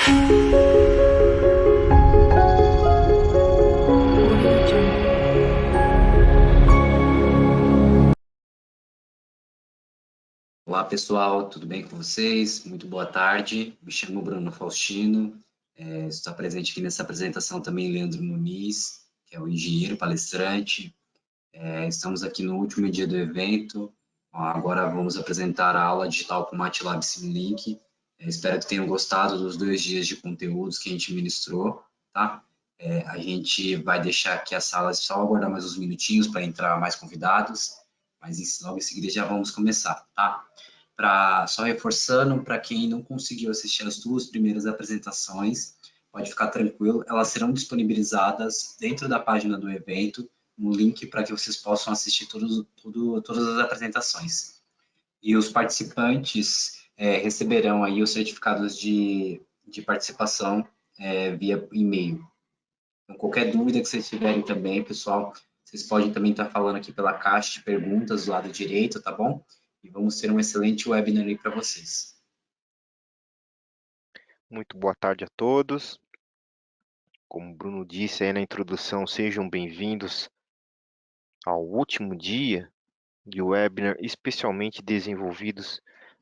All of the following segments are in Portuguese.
Audio Jungle. Olá pessoal, tudo bem com vocês? Muito boa tarde. Me chamo Bruno Faustino. Está presente aqui nessa apresentação também Leandro Muniz, que é o engenheiro palestrante. Estamos aqui no último dia do evento. Agora vamos apresentar a aula digital com MATLAB Simulink. Espero que tenham gostado dos 2 dias de conteúdos que a gente ministrou, tá? A gente vai deixar aqui a sala, só aguardar mais uns minutinhos para entrar mais convidados, mas logo em seguida já vamos começar, tá? Só reforçando, para quem não conseguiu assistir as 2 primeiras apresentações, pode ficar tranquilo, elas serão disponibilizadas dentro da página do evento, um link para que vocês possam assistir todas as apresentações. E os participantes receberão aí os certificados de participação via e-mail. Então, qualquer dúvida que vocês tiverem também, pessoal, vocês podem também estar falando aqui pela caixa de perguntas do lado direito, tá bom? E vamos ter um excelente webinar aí para vocês. Muito boa tarde a todos. Como o Bruno disse aí na introdução, sejam bem-vindos ao último dia de webinar especialmente desenvolvidos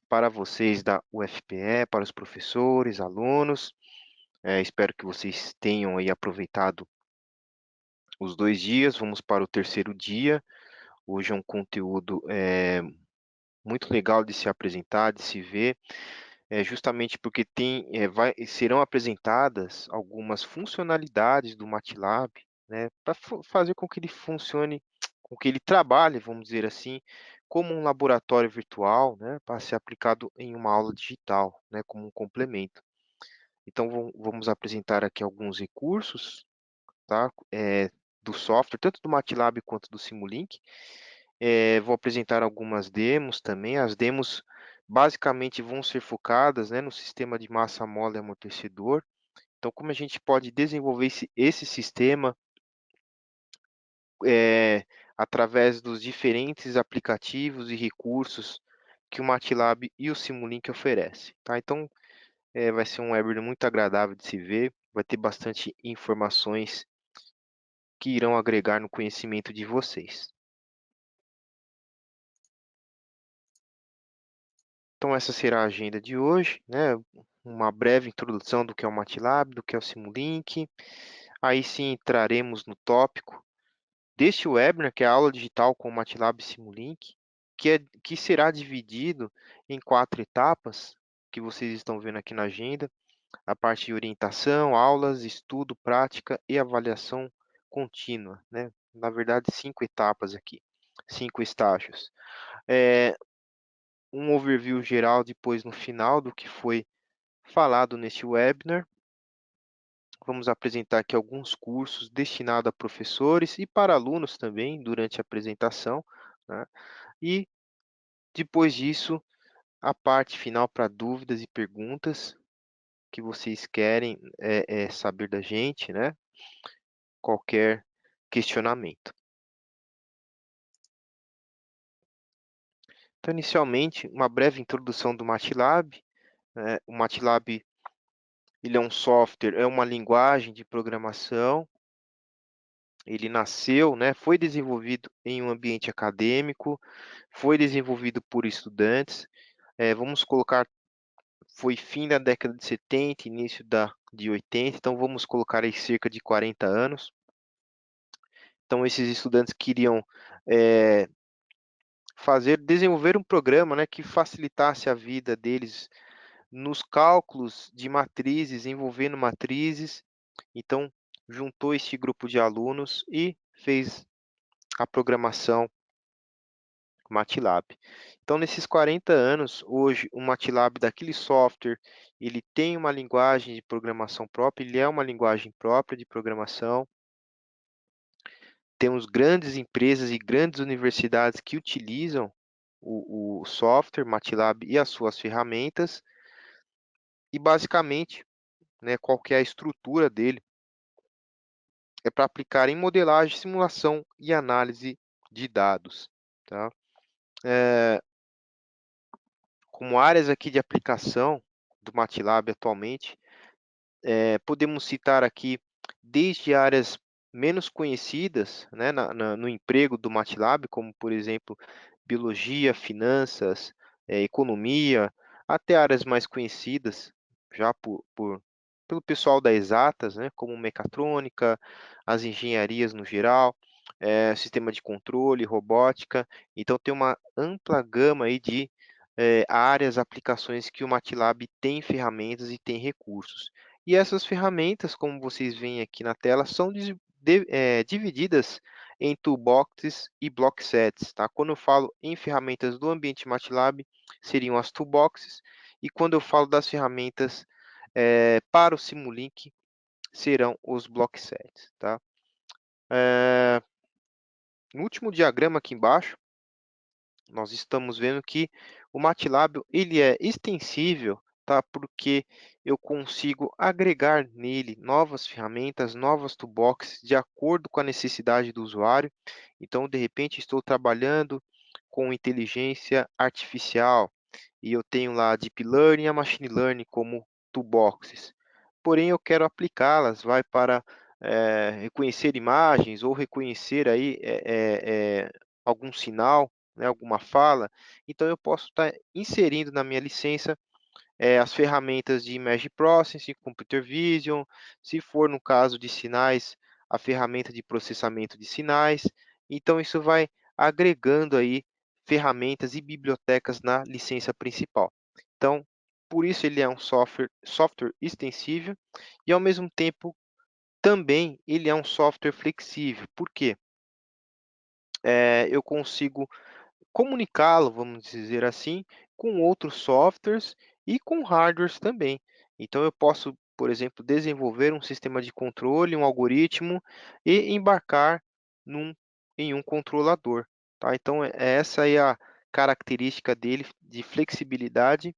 para vocês da UFPE, para os professores, alunos. Espero que vocês tenham aí aproveitado os 2 dias. Vamos para o terceiro dia. Hoje é um conteúdo muito legal de se apresentar, de se ver. Justamente porque serão apresentadas algumas funcionalidades do MATLAB, né, para fazer com que ele funcione, com que ele trabalhe, vamos dizer assim, como um laboratório virtual, né, para ser aplicado em uma aula digital, né, como um complemento. Então, vamos apresentar aqui alguns recursos, tá, do software, tanto do MATLAB quanto do Simulink. Vou apresentar algumas demos também. As demos basicamente vão ser focadas, né, no sistema de massa mole amortecedor. Então, como a gente pode desenvolver esse sistema através dos diferentes aplicativos e recursos que o MATLAB e o Simulink oferecem, tá? Então, vai ser um webinar muito agradável de se ver, vai ter bastante informações que irão agregar no conhecimento de vocês. Então, essa será a agenda de hoje, né? Uma breve introdução do que é o MATLAB, do que é o Simulink. Aí sim entraremos no tópico deste webinar, que é a aula digital com o MATLAB e Simulink, que será dividido em 4 etapas, que vocês estão vendo aqui na agenda. A parte de orientação, aulas, estudo, prática e avaliação contínua, né? Na verdade, 5 etapas aqui, 5 estágios. Um overview geral depois no final do que foi falado neste webinar. Vamos apresentar aqui alguns cursos destinados a professores e para alunos também durante a apresentação, né? E depois disso, a parte final para dúvidas e perguntas que vocês querem saber da gente, né? Qualquer questionamento. Então, inicialmente, uma breve introdução do MATLAB. O MATLAB ele é um software, é uma linguagem de programação. Ele nasceu, né, foi desenvolvido em um ambiente acadêmico, foi desenvolvido por estudantes. Vamos colocar, foi fim da década de 70, início de 80, então vamos colocar aí cerca de 40 anos. Então, esses estudantes queriam desenvolver um programa, né, que facilitasse a vida deles nos cálculos de matrizes, envolvendo matrizes. Então, juntou este grupo de alunos e fez a programação MATLAB. Então, nesses 40 anos, hoje, o MATLAB daquele software, ele tem uma linguagem de programação própria, ele é uma linguagem própria de programação. Temos grandes empresas e grandes universidades que utilizam o software MATLAB e as suas ferramentas. E, basicamente, né, qual que é a estrutura dele? É para aplicar em modelagem, simulação e análise de dados, tá? Como áreas aqui de aplicação do MATLAB atualmente, podemos citar aqui desde áreas menos conhecidas, né, no emprego do MATLAB, como, por exemplo, biologia, finanças, economia, até áreas mais conhecidas já pelo pessoal das exatas, né, como mecatrônica, as engenharias no geral, sistema de controle, robótica. Então, tem uma ampla gama aí de áreas, aplicações que o MATLAB tem ferramentas e tem recursos. E essas ferramentas, como vocês veem aqui na tela, são divididas em toolboxes e block sets. Tá? Quando eu falo em ferramentas do ambiente MATLAB, seriam as toolboxes, e quando eu falo das ferramentas para o Simulink, serão os block sets. Tá? No último diagrama aqui embaixo, nós estamos vendo que o MATLAB ele é extensível, tá? Porque eu consigo agregar nele novas ferramentas, novas toolboxes, de acordo com a necessidade do usuário. Então, de repente, estou trabalhando com inteligência artificial e eu tenho lá a Deep Learning e a Machine Learning como toolboxes. Porém, eu quero aplicá-las, vai para reconhecer imagens ou reconhecer aí algum sinal, né, alguma fala. Então, eu posso estar inserindo na minha licença as ferramentas de Image Processing, Computer Vision, se for no caso de sinais, a ferramenta de processamento de sinais. Então, isso vai agregando aí ferramentas e bibliotecas na licença principal. Então, por isso ele é um software extensível e, ao mesmo tempo, também ele é um software flexível. Por quê? Eu consigo comunicá-lo, vamos dizer assim, com outros softwares e com hardwares também. Então, eu posso, por exemplo, desenvolver um sistema de controle, um algoritmo e embarcar em um controlador. Tá? Então, essa é a característica dele de flexibilidade,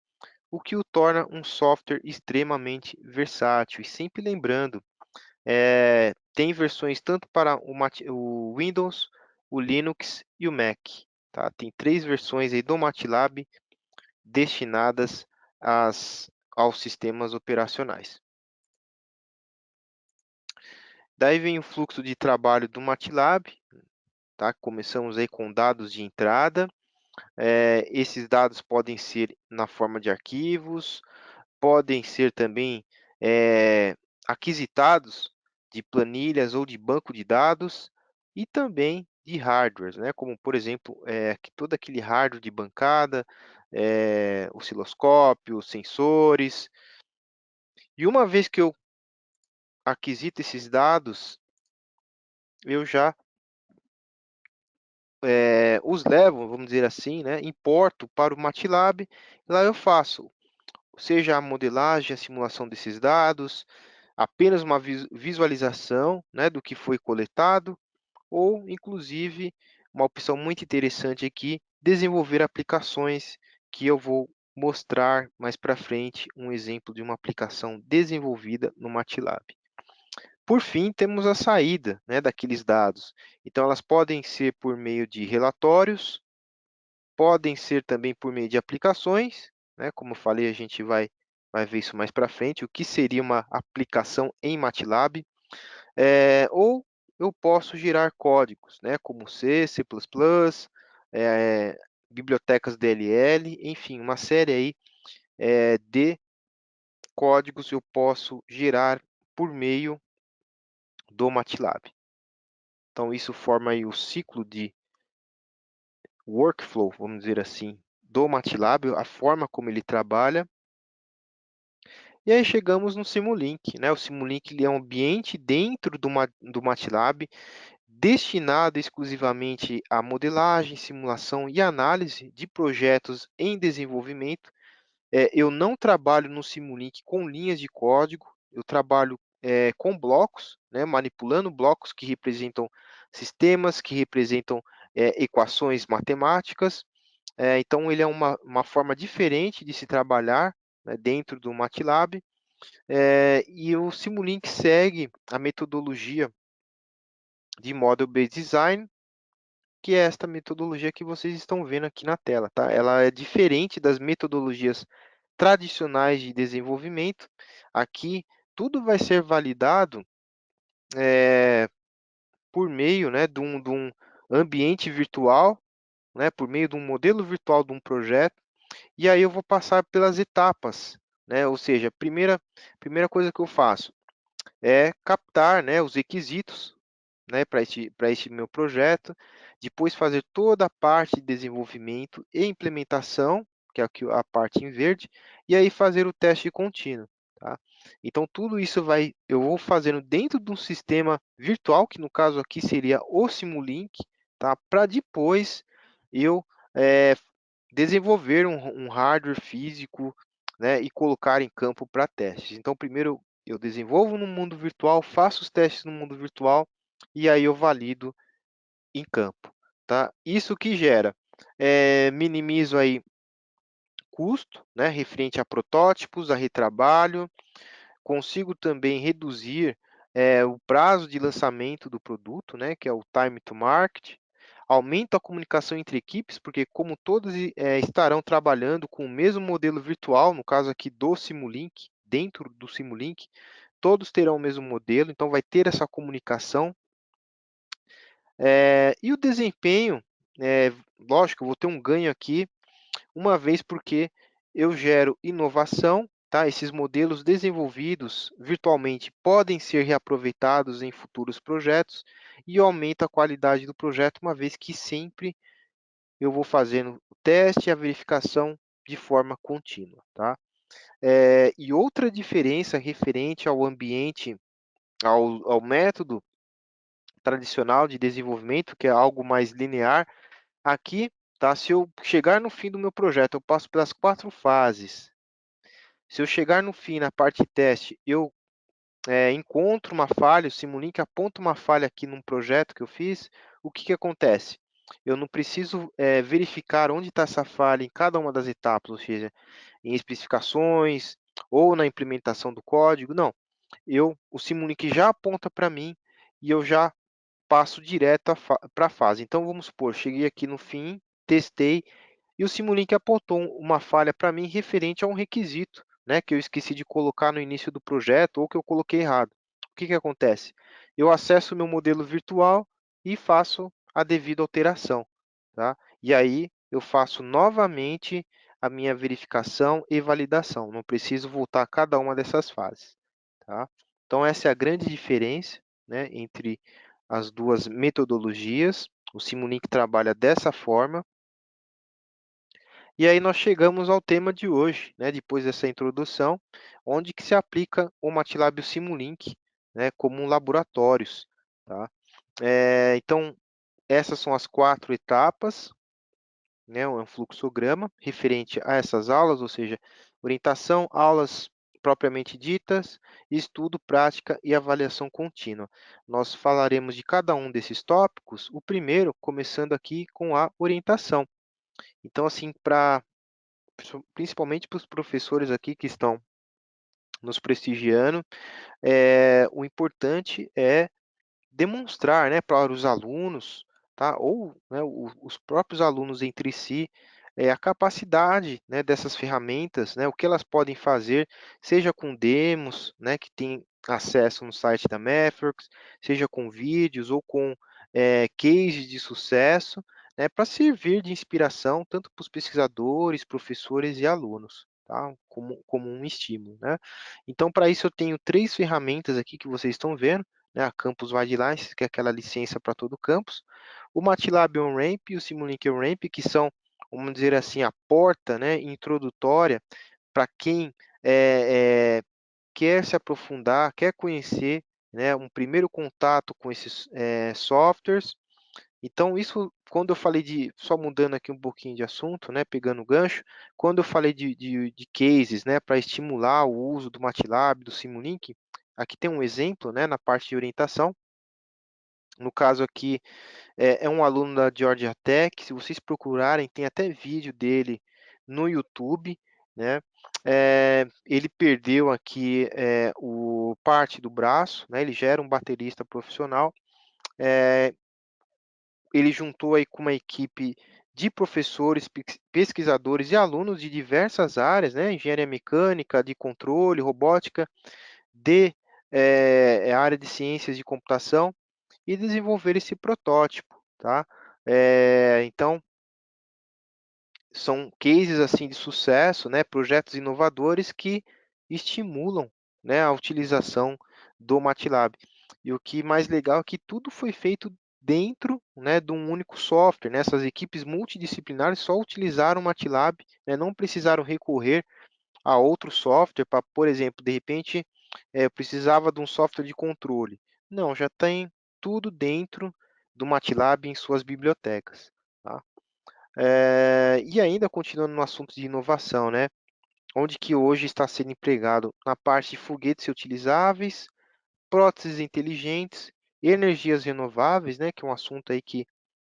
o que o torna um software extremamente versátil. E sempre lembrando, tem versões tanto para o Windows, o Linux e o Mac. Tá? Tem 3 versões aí do MATLAB destinadas aos sistemas operacionais. Daí vem o fluxo de trabalho do MATLAB. Tá? Começamos aí com dados de entrada. Esses dados podem ser na forma de arquivos, podem ser também aquisitados de planilhas ou de banco de dados e também de hardwares, né? Como, por exemplo, todo aquele hardware de bancada, osciloscópio, sensores. E uma vez que eu aquisito esses dados, eu já os levo, vamos dizer assim, né? Importo para o MATLAB, e lá eu faço, seja a modelagem, a simulação desses dados, apenas uma visualização, né, do que foi coletado, ou inclusive uma opção muito interessante aqui, desenvolver aplicações, que eu vou mostrar mais para frente um exemplo de uma aplicação desenvolvida no MATLAB. Por fim, temos a saída, né, daqueles dados. Então, elas podem ser por meio de relatórios, podem ser também por meio de aplicações, né? Como eu falei, a gente vai ver isso mais para frente, o que seria uma aplicação em MATLAB, ou eu posso gerar códigos, né? Como C, C++, bibliotecas DLL, enfim, uma série aí de códigos eu posso gerar por meio do MATLAB. Então, isso forma aí o ciclo de workflow, vamos dizer assim, do MATLAB, a forma como ele trabalha. E aí chegamos no Simulink, né? O Simulink ele é um ambiente dentro do MATLAB destinado exclusivamente à modelagem, simulação e análise de projetos em desenvolvimento. Eu não trabalho no Simulink com linhas de código, eu trabalho com blocos, né? Manipulando blocos que representam sistemas, que representam equações matemáticas. Então, ele é uma forma diferente de se trabalhar, né, dentro do MATLAB. E o Simulink segue a metodologia de Model-Based Design, que é esta metodologia que vocês estão vendo aqui na tela. Tá? Ela é diferente das metodologias tradicionais de desenvolvimento. Aqui, tudo vai ser validado por meio, né, de um ambiente virtual, né, por meio de um modelo virtual de um projeto, e aí eu vou passar pelas etapas, né, ou seja, primeira coisa que eu faço é captar, né, os requisitos, né, para este meu projeto, depois fazer toda a parte de desenvolvimento e implementação, que é a parte em verde, e aí fazer o teste contínuo, tá? Então tudo isso eu vou fazendo dentro de um sistema virtual, que no caso aqui seria o Simulink, tá? Para depois eu eh, desenvolver um hardware físico, né, e colocar em campo para testes. Então primeiro eu desenvolvo no mundo virtual, faço os testes no mundo virtual, e aí eu valido em campo, tá? Isso que gera, minimizo aí custo, né, referente a protótipos, a retrabalho, consigo também reduzir, o prazo de lançamento do produto, né, que é o time to market, aumento a comunicação entre equipes, porque como todos estarão trabalhando com o mesmo modelo virtual, no caso aqui do Simulink, dentro do Simulink, todos terão o mesmo modelo, então vai ter essa comunicação. E o desempenho, lógico, eu vou ter um ganho aqui, uma vez porque eu gero inovação, tá? Esses modelos desenvolvidos virtualmente podem ser reaproveitados em futuros projetos e aumenta a qualidade do projeto, uma vez que sempre eu vou fazendo o teste e a verificação de forma contínua, tá? E outra diferença referente ao ambiente, ao método tradicional de desenvolvimento, que é algo mais linear, aqui, tá? Se eu chegar no fim do meu projeto, eu passo pelas 4 fases. Se eu chegar no fim, na parte de teste, eu encontro uma falha, o Simulink aponta uma falha aqui num projeto que eu fiz, o que que acontece? Eu não preciso verificar onde está essa falha em cada uma das etapas, ou seja, em especificações ou na implementação do código, não. O Simulink já aponta para mim e eu já passo direto para a fase. Então, vamos supor, cheguei aqui no fim, testei, e o Simulink apontou uma falha para mim referente a um requisito, né, que eu esqueci de colocar no início do projeto ou que eu coloquei errado. O que que acontece? Eu acesso o meu modelo virtual e faço a devida alteração, tá? E aí eu faço novamente a minha verificação e validação. Não preciso voltar a cada uma dessas fases, tá? Então essa é a grande diferença, né, entre as duas metodologias. O Simulink trabalha dessa forma. E aí nós chegamos ao tema de hoje, né, depois dessa introdução, onde que se aplica o MATLAB e o Simulink, né, como laboratórios, tá? Então, essas são as 4 etapas, né, um fluxograma referente a essas aulas, ou seja, orientação, aulas propriamente ditas, estudo, prática e avaliação contínua. Nós falaremos de cada um desses tópicos, o primeiro começando aqui com a orientação. Então, assim, principalmente para os professores aqui que estão nos prestigiando, o importante é demonstrar, né, para os alunos, tá, ou, né, os próprios alunos entre si, a capacidade, né, dessas ferramentas, né, o que elas podem fazer, seja com demos, né, que tem acesso no site da Methworks, seja com vídeos ou com cases de sucesso, né, para servir de inspiração tanto para os pesquisadores, professores e alunos, tá, como um estímulo, né. Então, para isso eu tenho 3 ferramentas aqui que vocês estão vendo, né, a Campus Guidelines, que é aquela licença para todo o campus, o MATLAB On-Ramp e o Simulink On-Ramp, que são, vamos dizer assim, a porta, né, introdutória para quem quer se aprofundar, quer conhecer, né, um primeiro contato com esses softwares. Então, isso, quando eu falei só mudando aqui um pouquinho de assunto, né, pegando o gancho, quando eu falei de cases, né, para estimular o uso do MATLAB, do Simulink, aqui tem um exemplo, né, na parte de orientação. No caso aqui, é um aluno da Georgia Tech, se vocês procurarem, tem até vídeo dele no YouTube, né? Ele perdeu aqui o parte do braço, né? Ele já era um baterista profissional. Ele juntou aí com uma equipe de professores, pesquisadores e alunos de diversas áreas, né? Engenharia mecânica, de controle, robótica, a área de ciências de computação e desenvolver esse protótipo, tá? Então, são cases assim de sucesso, né, projetos inovadores que estimulam, né, a utilização do MATLAB. E o que mais legal é que tudo foi feito dentro, né, de um único software, né? Essas equipes multidisciplinares só utilizaram o MATLAB, né, não precisaram recorrer a outro software para, por exemplo, de repente, eu precisava de um software de controle. Não, já tem tudo dentro do MATLAB em suas bibliotecas, tá? E ainda continuando no assunto de inovação, né? Onde que hoje está sendo empregado na parte de foguetes reutilizáveis, próteses inteligentes, energias renováveis, né? Que é um assunto aí que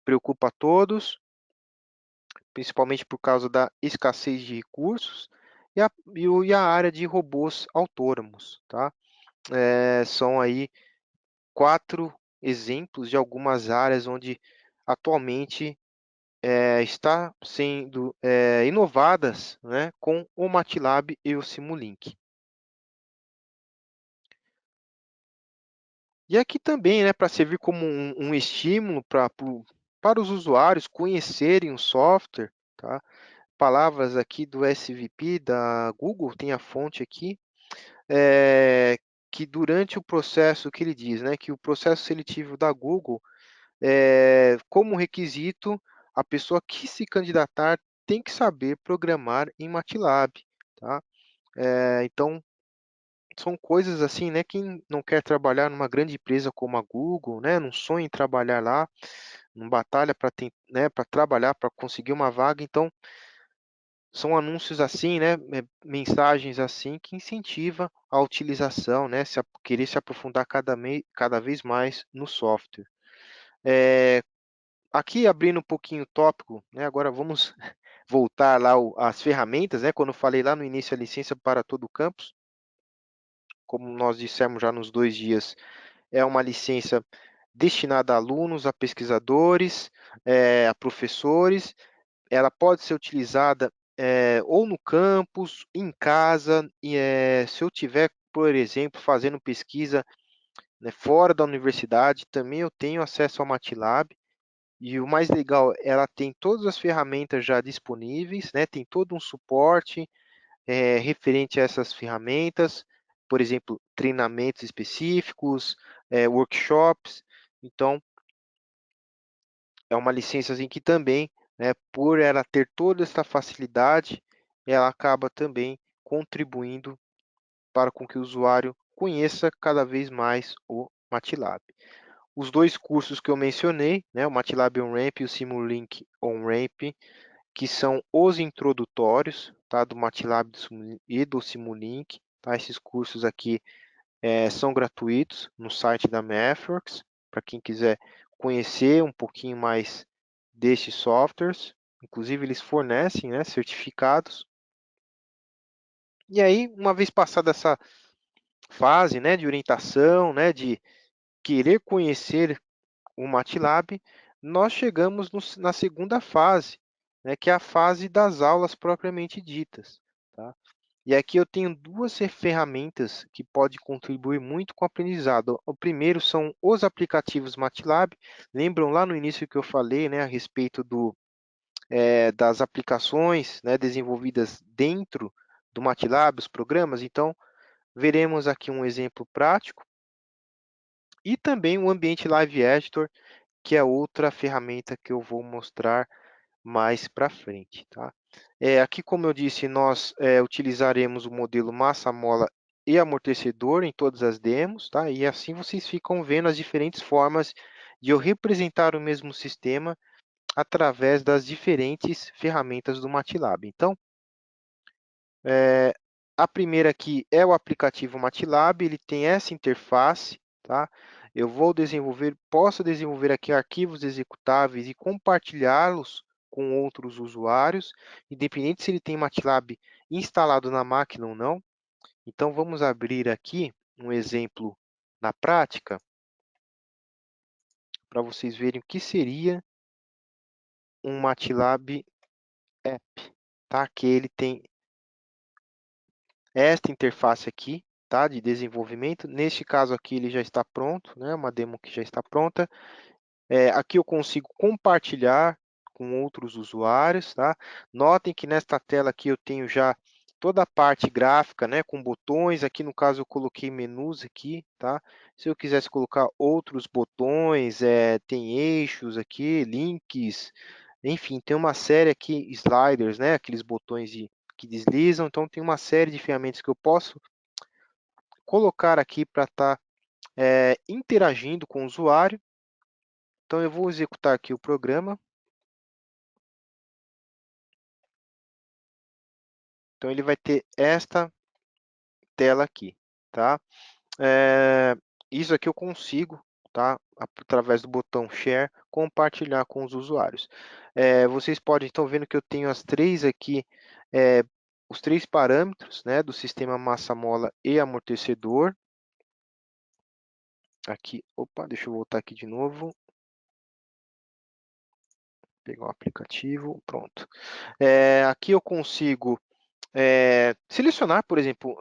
preocupa a todos, principalmente por causa da escassez de recursos, e a área de robôs autônomos, tá? São aí 4 exemplos de algumas áreas onde atualmente está sendo inovadas, né, com o MATLAB e o Simulink. E aqui também, né, para servir como um estímulo para os usuários conhecerem o software, tá? Palavras aqui do SVP da Google, tem a fonte aqui, que durante o processo, que ele diz, né, que o processo seletivo da Google, como requisito, a pessoa que se candidatar tem que saber programar em MATLAB, tá? Então, são coisas assim, né? Quem não quer trabalhar numa grande empresa como a Google, né? Não sonha em trabalhar lá, não batalha para né, para trabalhar, para conseguir uma vaga. Então, são anúncios assim, né? Mensagens assim que incentiva a utilização, né? Querer se aprofundar cada vez mais no software. Aqui abrindo um pouquinho o tópico, né? Agora vamos voltar lá às ferramentas, né? Quando eu falei lá no início a licença para todo o campus, como nós dissemos já nos 2 dias, é uma licença destinada a alunos, a pesquisadores, a professores. Ela pode ser utilizada ou no campus, em casa, se eu tiver, por exemplo, fazendo pesquisa, né, fora da universidade, também eu tenho acesso ao MATLAB. E o mais legal, ela tem todas as ferramentas já disponíveis, né? Tem todo um suporte referente a essas ferramentas, por exemplo, treinamentos específicos, workshops. Então, é uma licença assim, que também, né, por ela ter toda essa facilidade, ela acaba também contribuindo para com que o usuário conheça cada vez mais o MATLAB. Os 2 cursos que eu mencionei, né, o MATLAB On-Ramp e o Simulink On-Ramp, que são os introdutórios, tá, do MATLAB e do Simulink. Tá? Esses cursos aqui são gratuitos no site da MathWorks, para quem quiser conhecer um pouquinho mais destes softwares. Inclusive, eles fornecem, né, certificados. E aí, uma vez passada essa fase, né, de orientação, né, de querer conhecer o MATLAB, nós chegamos na segunda fase, né, que é a fase das aulas propriamente ditas. Tá? E aqui eu tenho 2 ferramentas que podem contribuir muito com o aprendizado. O primeiro são os aplicativos MATLAB. Lembram lá no início que eu falei, né, a respeito das aplicações, né, desenvolvidas dentro do MATLAB, os programas? Então, veremos aqui um exemplo prático. E também o ambiente Live Editor, que é outra ferramenta que eu vou mostrar mais para frente, tá? Aqui, como eu disse, nós utilizaremos o modelo massa, mola e amortecedor em todas as demos, tá? E assim vocês ficam vendo as diferentes formas de eu representar o mesmo sistema através das diferentes ferramentas do MATLAB. Então, a primeira aqui é o aplicativo MATLAB, ele tem essa interface, tá? Eu posso desenvolver aqui arquivos executáveis e compartilhá-los com outros usuários, independente se ele tem MATLAB instalado na máquina ou não. Então, vamos abrir aqui um exemplo na prática, para vocês verem o que seria um MATLAB App, tá? Que ele tem esta interface aqui, tá? De desenvolvimento. Neste caso aqui, ele já está pronto, né? Uma demo que já está pronta. Aqui eu consigo compartilhar com outros usuários, tá? Notem que nesta tela aqui eu tenho já toda a parte gráfica, né, com botões. Aqui no caso eu coloquei menus aqui, tá? Se eu quisesse colocar outros botões, tem eixos aqui, links, enfim, tem uma série aqui, sliders, né, aqueles botões que deslizam. Então tem uma série de ferramentas que eu posso colocar aqui para estar interagindo com o usuário. Então eu vou executar aqui o programa. Então, ele vai ter esta tela aqui, tá? Isso aqui eu consigo, tá? Através do botão Share, compartilhar com os usuários. Vocês podem estar vendo que eu tenho as três aqui, os três parâmetros, né? Do sistema massa-mola e amortecedor. Aqui, opa, deixa eu voltar aqui de novo. Pegar o aplicativo, pronto. Aqui eu consigo selecionar, por exemplo,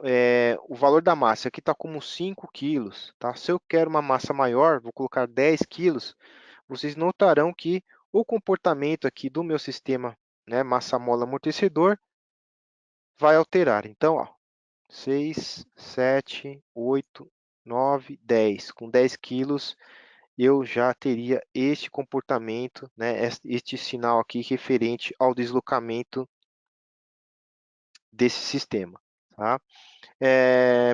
o valor da massa. Aqui está como 5 quilos. Tá? Se eu quero uma massa maior, vou colocar 10 quilos, vocês notarão que o comportamento aqui do meu sistema, né, massa-mola amortecedor, vai alterar. Então, ó, 6, 7, 8, 9, 10. Com 10 quilos, eu já teria este comportamento, né, este sinal aqui referente ao deslocamento desse sistema. Tá?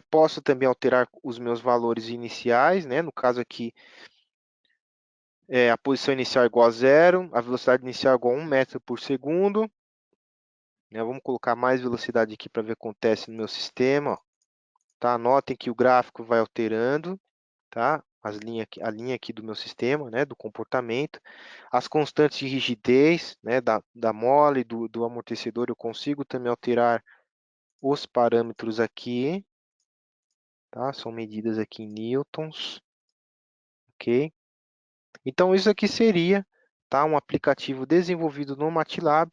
Posso também alterar os meus valores iniciais, né? No caso aqui, a posição inicial é igual a 0, a velocidade inicial é igual a 1 metro por segundo. Vamos colocar mais velocidade aqui para ver o que acontece no meu sistema. Ó. Tá? Notem que o gráfico vai alterando, tá? A linha aqui do meu sistema, né? Do comportamento. As constantes de rigidez, né? Da mola e do amortecedor, eu consigo também alterar os parâmetros aqui. Tá? São medidas aqui em newtons, ok? Então, isso aqui seria, tá, um aplicativo desenvolvido no MATLAB.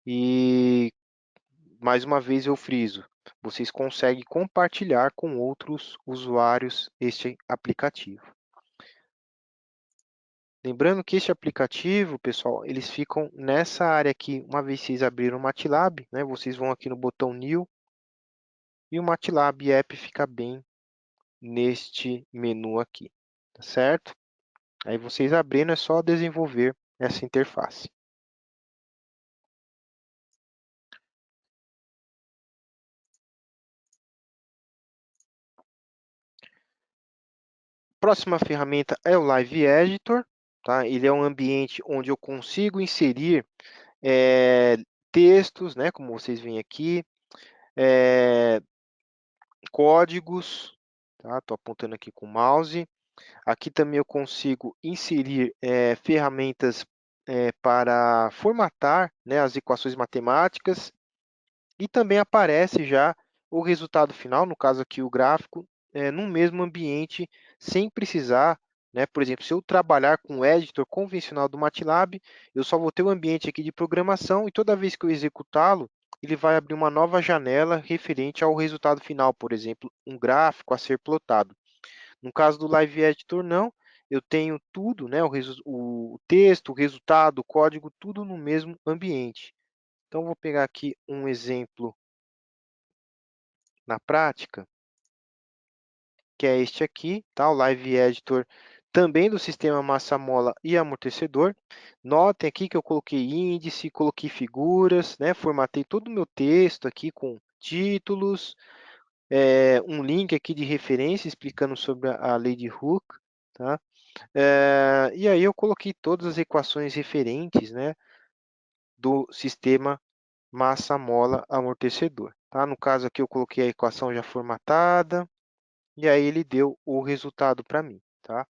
E, mais uma vez, eu friso, vocês conseguem compartilhar com outros usuários este aplicativo. Lembrando que este aplicativo, pessoal, eles ficam nessa área aqui. Uma vez que vocês abriram o MATLAB, né, vocês vão aqui no botão New, e o MATLAB App fica bem neste menu aqui, tá certo? Aí vocês abrindo, é só desenvolver essa interface. Próxima ferramenta é o Live Editor. Tá? Ele é um ambiente onde eu consigo inserir textos, né, como vocês veem aqui, códigos. Estou apontando aqui com o mouse. Aqui também eu consigo inserir ferramentas para formatar, né, as equações matemáticas. E também aparece já o resultado final, no caso aqui o gráfico, no mesmo ambiente, sem precisar, né? Por exemplo, se eu trabalhar com o editor convencional do MATLAB, eu só vou ter o ambiente aqui de programação e toda vez que eu executá-lo, ele vai abrir uma nova janela referente ao resultado final, por exemplo, um gráfico a ser plotado. No caso do Live Editor, não. Eu tenho tudo, né? O texto, o resultado, o código, tudo no mesmo ambiente. Então, vou pegar aqui um exemplo na prática, que é este aqui, tá? O Live Editor também do sistema massa-mola e amortecedor. Notem aqui que eu coloquei índice, coloquei figuras, né? Formatei todo o meu texto aqui com títulos, um link aqui de referência explicando sobre a lei de Hooke, tá? E aí eu coloquei todas as equações referentes, né, do sistema massa-mola amortecedor. Tá? No caso aqui eu coloquei a equação já formatada, e aí ele deu o resultado para mim. Tá?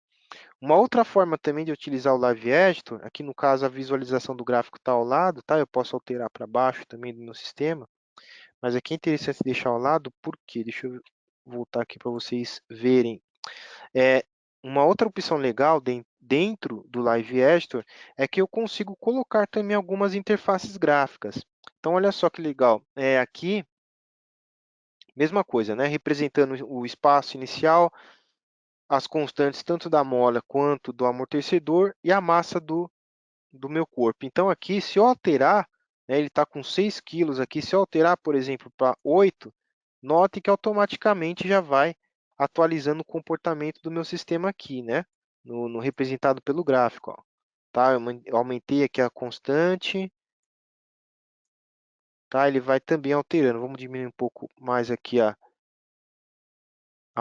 Uma outra forma também de utilizar o Live Editor, aqui no caso a visualização do gráfico está ao lado, tá? Eu posso alterar para baixo também do meu sistema, mas aqui é interessante deixar ao lado, por quê? Deixa eu voltar aqui para vocês verem. Uma outra opção legal dentro do Live Editor é que eu consigo colocar também algumas interfaces gráficas. Então, olha só que legal. Aqui mesma coisa, né? Representando o espaço inicial, as constantes tanto da mola quanto do amortecedor e a massa do meu corpo. Então, aqui, se eu alterar, né, ele está com 6 quilos aqui, se eu alterar, por exemplo, para 8, note que automaticamente já vai atualizando o comportamento do meu sistema aqui, né? No representado pelo gráfico. Ó. Tá? Eu aumentei aqui a constante, tá? Ele vai também alterando. Vamos diminuir um pouco mais aqui a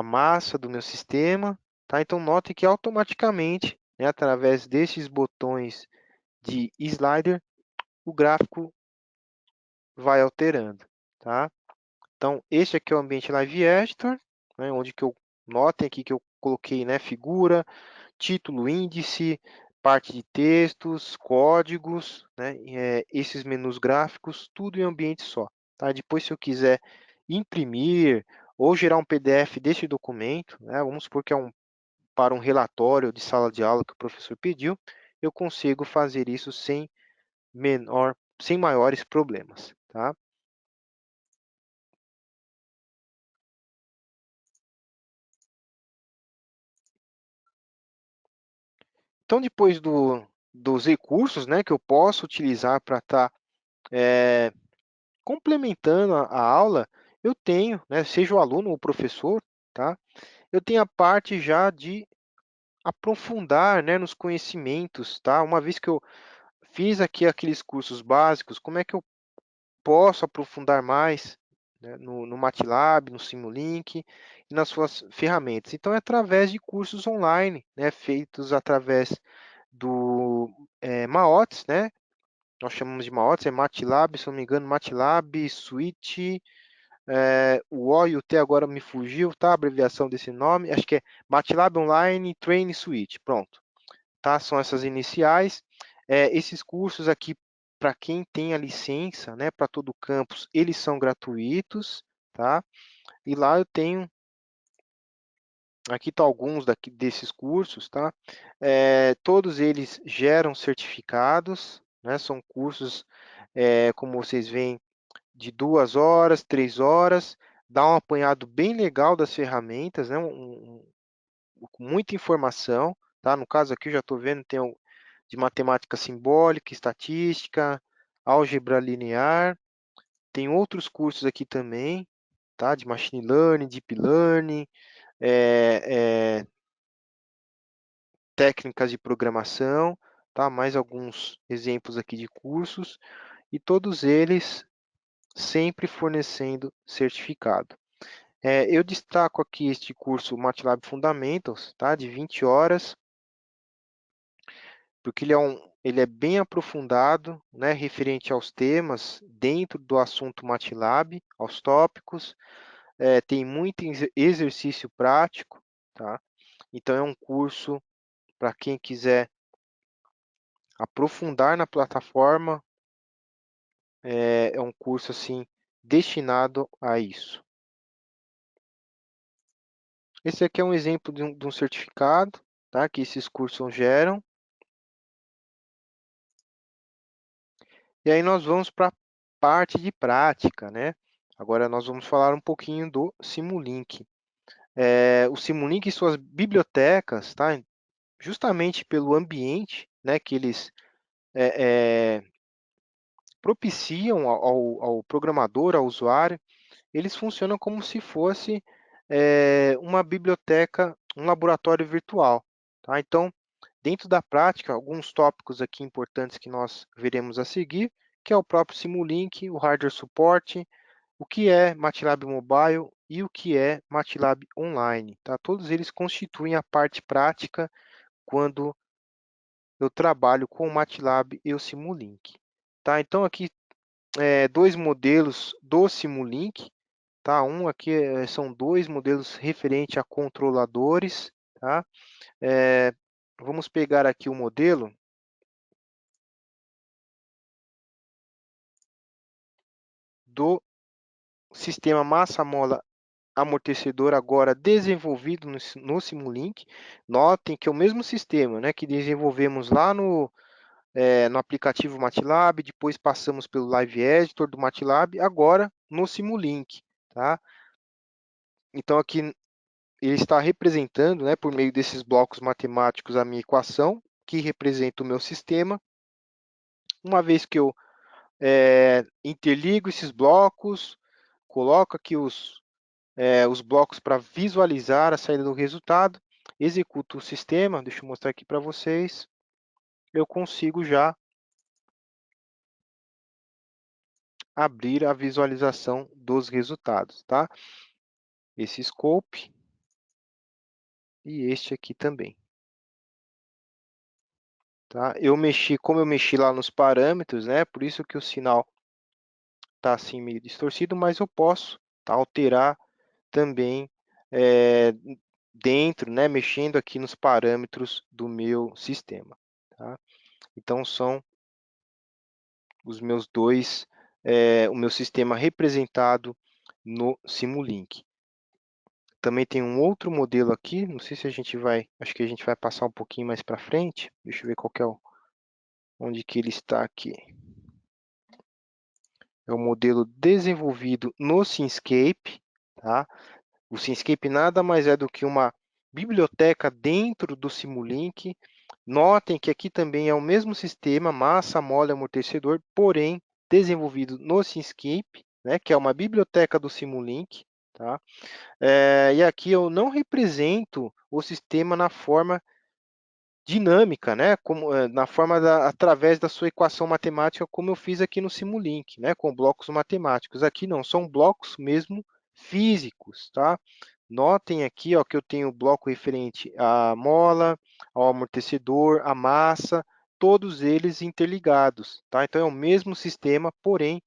massa do meu sistema. Tá? Então, note que automaticamente, né, através desses botões de slider, o gráfico vai alterando. Tá? Então, este aqui é o ambiente Live Editor, né, onde que eu notem aqui que eu coloquei, né, figura, título, índice, parte de textos, códigos, né, esses menus gráficos, tudo em ambiente só. Tá? Depois, se eu quiser imprimir ou gerar um PDF deste documento, né, vamos supor que é para um relatório de sala de aula que o professor pediu, eu consigo fazer isso sem maiores problemas. Tá? Então, depois dos recursos, né, que eu posso utilizar para estar complementando a aula, eu tenho, né, seja o aluno ou o professor, tá? Eu tenho a parte já de aprofundar, né, nos conhecimentos, tá? Uma vez que eu fiz aqui aqueles cursos básicos, como é que eu posso aprofundar mais, né, no MATLAB, no Simulink e nas suas ferramentas? Então, é através de cursos online, né, feitos através do MAOTS, né? Nós chamamos de MAOTS, é MATLAB, se não me engano, MATLAB, Switch, o O e o T agora me fugiu, tá? A abreviação desse nome, acho que é MATLAB Online Train Suite, pronto. Tá? São essas iniciais. Esses cursos aqui, para quem tem a licença, né, para todo o campus, eles são gratuitos, tá? E lá eu tenho, aqui estão alguns desses cursos, tá? Todos eles geram certificados, né? São cursos, como vocês veem, de 2 horas, 3 horas, dá um apanhado bem legal das ferramentas, né? Com muita informação, tá? No caso aqui, eu já estou vendo, tem de matemática simbólica, estatística, álgebra linear, tem outros cursos aqui também, tá? De machine learning, deep learning, técnicas de programação, tá? Mais alguns exemplos aqui de cursos, e todos eles sempre fornecendo certificado. Eu destaco aqui este curso MATLAB Fundamentals, tá? De 20 horas, porque ele é bem aprofundado, né? Referente aos temas dentro do assunto MATLAB, aos tópicos, tem muito exercício prático, tá? Então, é um curso para quem quiser aprofundar na plataforma, é um curso assim destinado a isso. Esse aqui é um exemplo de um certificado, tá? Que esses cursos geram. E aí nós vamos para a parte de prática, né? Agora nós vamos falar um pouquinho do Simulink. O Simulink e suas bibliotecas, tá? Justamente pelo ambiente, né, que eles propiciam ao programador, ao usuário, eles funcionam como se fosse uma biblioteca, um laboratório virtual. Tá? Então, dentro da prática, alguns tópicos aqui importantes que nós veremos a seguir, que é o próprio Simulink, o hardware suporte, o que é MATLAB Mobile e o que é MATLAB Online. Tá? Todos eles constituem a parte prática quando eu trabalho com o MATLAB e o Simulink. Tá? Então, aqui, dois modelos do Simulink. Tá? Um aqui são dois modelos referentes a controladores. Tá? Vamos pegar aqui o modelo do sistema massa-mola amortecedor agora desenvolvido no Simulink. Notem que é o mesmo sistema, né, que desenvolvemos lá no aplicativo MATLAB, depois passamos pelo Live Editor do MATLAB, agora no Simulink. Tá? Então, aqui ele está representando, né, por meio desses blocos matemáticos, a minha equação, que representa o meu sistema. Uma vez que eu interligo esses blocos, coloco aqui os blocos para visualizar a saída do resultado, executo o sistema, deixa eu mostrar aqui para vocês, eu consigo já abrir a visualização dos resultados, tá? Esse scope e este aqui também. Tá? Como eu mexi lá nos parâmetros, né? Por isso que o sinal está assim meio distorcido, mas eu posso alterar também dentro, né? Mexendo aqui nos parâmetros do meu sistema. Tá? Então são os meus dois, o meu sistema representado no Simulink. Também tem um outro modelo aqui, não sei se a gente vai, acho que a gente vai passar um pouquinho mais para frente. Deixa eu ver qual que é onde que ele está aqui. É o modelo desenvolvido no Simscape, tá? O Simscape nada mais é do que uma biblioteca dentro do Simulink. Notem que aqui também é o mesmo sistema, massa, mole, amortecedor, porém desenvolvido no Simscape, né, que é uma biblioteca do Simulink. Tá? E aqui eu não represento o sistema na forma dinâmica, né, como, na forma através da sua equação matemática, como eu fiz aqui no Simulink, né, com blocos matemáticos. Aqui não, são blocos mesmo físicos, tá? Notem aqui, ó, que eu tenho o bloco referente à mola, ao amortecedor, à massa, todos eles interligados, tá? Então é o mesmo sistema, porém,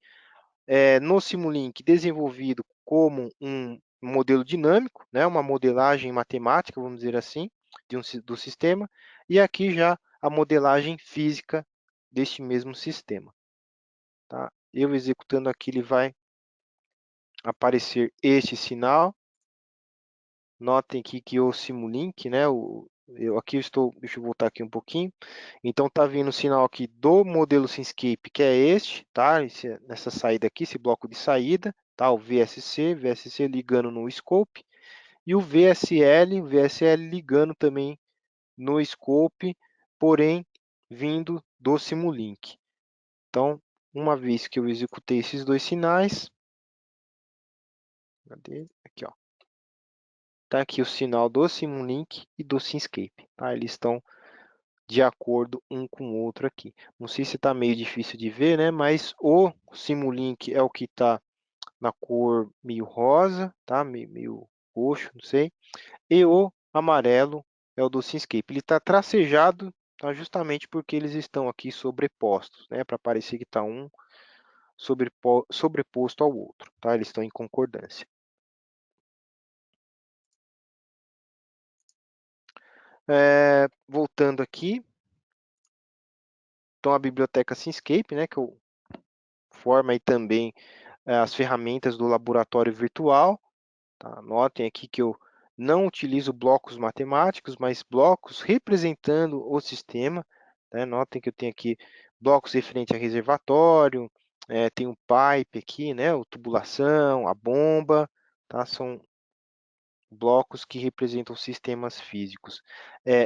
no Simulink desenvolvido como um modelo dinâmico, né, uma modelagem matemática, vamos dizer assim, do sistema, e aqui já a modelagem física deste mesmo sistema. Tá? Eu executando aqui, ele vai aparecer este sinal. Notem aqui que o Simulink, né, deixa eu voltar aqui um pouquinho. Então está vindo o sinal aqui do modelo Simscape, que é este, tá? Nessa saída aqui, esse bloco de saída, tá? O VSC ligando no scope, e o VSL ligando também no scope, porém vindo do Simulink. Então, uma vez que eu executei esses dois sinais, cadê? Aqui, ó. Tá aqui o sinal do Simulink e do Simscape, tá? Eles estão de acordo um com o outro aqui. Não sei se está meio difícil de ver, né? Mas o Simulink é o que está na cor meio rosa, tá? Meio roxo, não sei. E o amarelo é o do Simscape. Ele está tracejado, tá? Justamente porque eles estão aqui sobrepostos, né? Para parecer que está um sobreposto ao outro, tá? Eles estão em concordância. Voltando aqui, então a biblioteca Simscape, né? Que eu formo aí também as ferramentas do laboratório virtual. Tá? Notem aqui que eu não utilizo blocos matemáticos, mas blocos representando o sistema. Né? Notem que eu tenho aqui blocos referentes a reservatório, tem o pipe aqui, né? O tubulação, a bomba, tá? São blocos que representam sistemas físicos.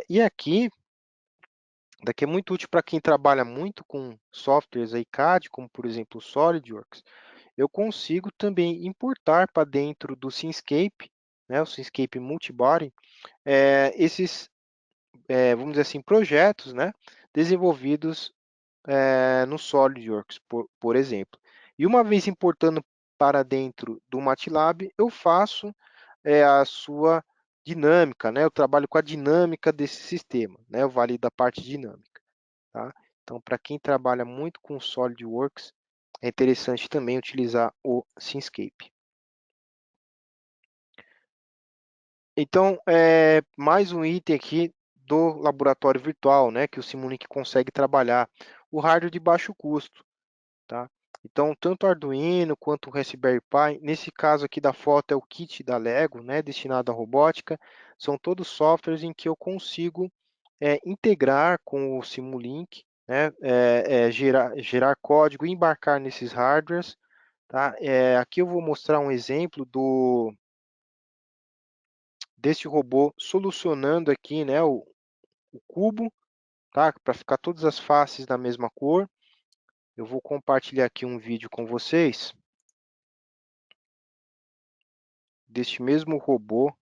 E aqui, daqui é muito útil para quem trabalha muito com softwares aí CAD, como por exemplo o SolidWorks. Eu consigo também importar para dentro do Simscape, né, o Simscape Multibody, esses, vamos dizer assim, projetos, né, desenvolvidos no SolidWorks, por exemplo. E uma vez importando para dentro do MATLAB, eu faço a sua dinâmica, né, eu trabalho com a dinâmica desse sistema, né, eu valido a parte dinâmica. Tá? Então, para quem trabalha muito com SolidWorks, é interessante também utilizar o Simscape. Então, mais um item aqui do laboratório virtual, né, que o Simulink consegue trabalhar, o hardware de baixo custo. Tá? Então, tanto o Arduino quanto o Raspberry Pi, nesse caso aqui da foto é o kit da Lego, né, destinado à robótica, são todos softwares em que eu consigo integrar com o Simulink, né, gerar código, embarcar nesses hardwares. Tá? Aqui eu vou mostrar um exemplo desse robô solucionando aqui, né, o cubo, tá? Para ficar todas as faces da mesma cor. Eu vou compartilhar aqui um vídeo com vocês deste mesmo robô.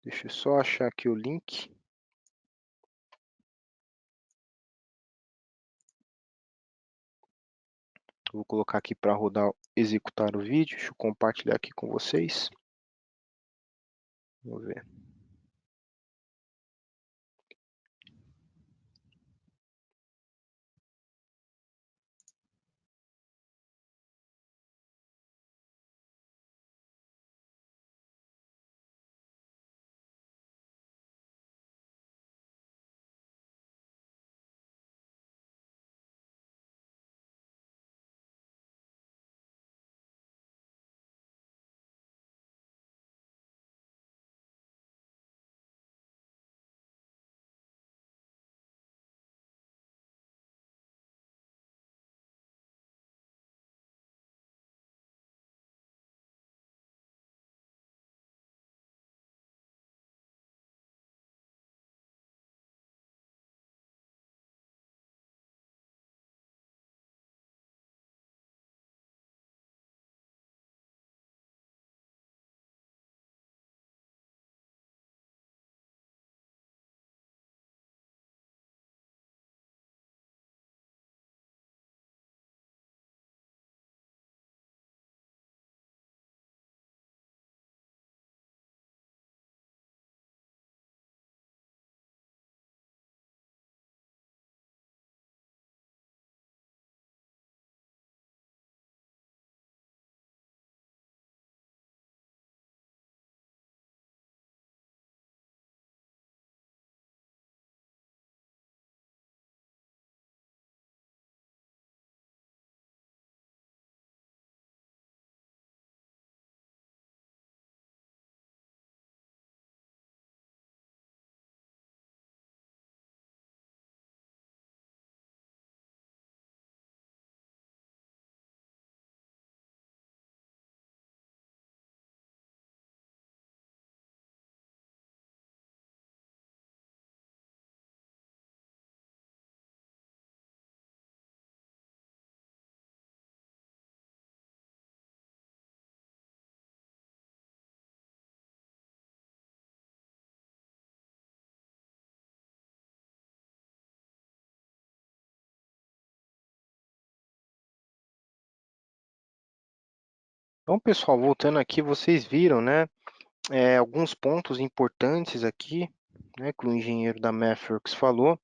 Deixa eu só achar aqui o link. Vou colocar aqui para rodar, executar o vídeo. Deixa eu compartilhar aqui com vocês. Vamos ver. Então, pessoal, voltando aqui, vocês viram, né, alguns pontos importantes aqui, né, que o engenheiro da Mathworks falou.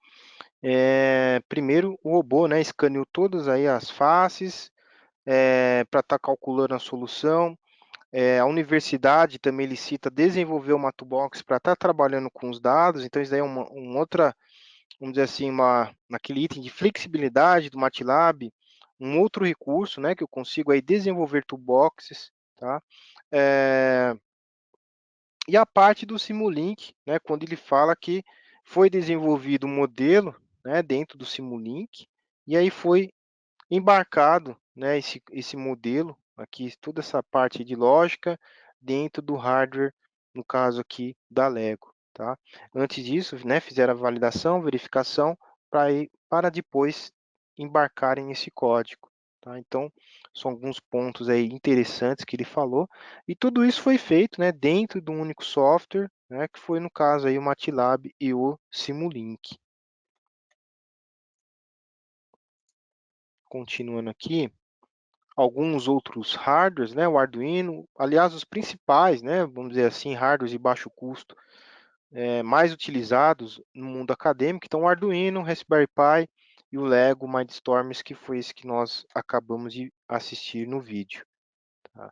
Primeiro, o robô, né, escaneou todas aí as faces para estar calculando a solução. A universidade também ele cita desenvolver uma toolbox para estar trabalhando com os dados. Então, isso daí é outra, vamos dizer assim, naquele item de flexibilidade do MATLAB, um outro recurso, né, que eu consigo aí desenvolver toolboxes, tá? E a parte do Simulink, né, quando ele fala que foi desenvolvido um modelo, né, dentro do Simulink, e aí foi embarcado, né, esse modelo aqui, toda essa parte de lógica dentro do hardware, no caso aqui da Lego, tá? Antes disso, né, fizeram a validação, verificação para depois embarcarem esse código, tá? Então, são alguns pontos aí interessantes que ele falou, e tudo isso foi feito, né, dentro de um único software, né, que foi no caso aí o MATLAB e o Simulink. Continuando aqui, alguns outros hardwares, né, o Arduino, aliás, os principais, né, vamos dizer assim, hardwares de baixo custo, mais utilizados no mundo acadêmico, então o Arduino, o Raspberry Pi e o Lego Mindstorms, que foi esse que nós acabamos de assistir no vídeo. Tá?